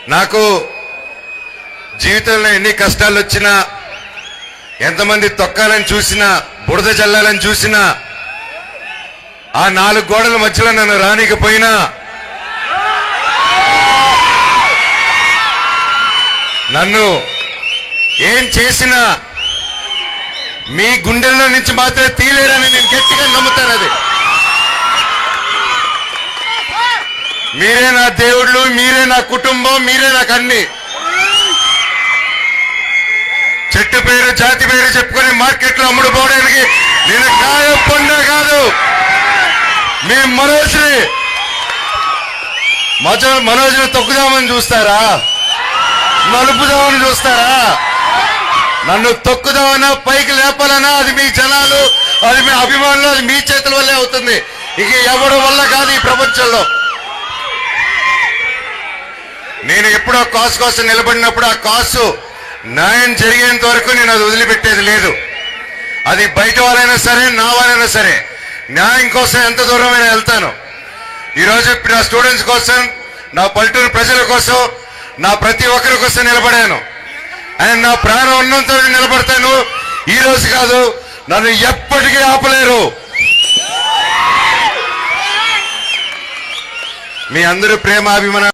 నాకు జీవితంలో ఎన్ని కష్టాలు వచ్చినా, ఎంతమంది తొక్కాలని చూసినా, బురద చల్లాలని చూసినా, ఆ 4 గోడల మధ్యలో నన్ను రానికపోయినా, నన్ను ఏం చేసినా మీ గుండెల్లో నుంచి మాత్రమే తీలేరని నేను గట్టిగా నమ్ముతాను. అది మీరే నా దేవుళ్ళు, మీరే నా కుటుంబం, మీరే నాకు అన్ని. చెట్టు పేరు జాతి పేరు చెప్పుకొని మార్కెట్లో అమ్ముడుపోవడానికి నేను కాయ పొండ కాదు. మేము మనోజ్ని తొక్కుదామని చూస్తారా? నలుపుదామని చూస్తారా? నన్ను తొక్కుదామన్నా, పైకి లేపాలన్నా అది మీ జనాలు, అది మీ అభిమానులు, అది మీ చేతుల వల్లే అవుతుంది. ఇక ఎవరి వల్ల కాదు ఈ ప్రపంచంలో. నేను ఎప్పుడో కాసు కోసం నిలబడినప్పుడు ఆ కాసు న్యాయం జరిగేంత వరకు నేను అది వదిలిపెట్టేది లేదు. అది బయట వాళ్ళైనా సరే, నా వాళ్ళైనా సరే, న్యాయం కోసం ఎంత దూరమైనా వెళ్తాను. ఈరోజు నా స్టూడెంట్స్ కోసం, నా పల్లెటూరు ప్రజల కోసం, నా ప్రతి ఒక్కరి కోసం నిలబడాను. అండ్ నా ప్రాణం ఉన్నంత నిలబడతాను. ఈ రోజు కాదు, నన్ను ఎప్పటికీ ఆపలేరు. మీ అందరూ ప్రేమ అభిమానం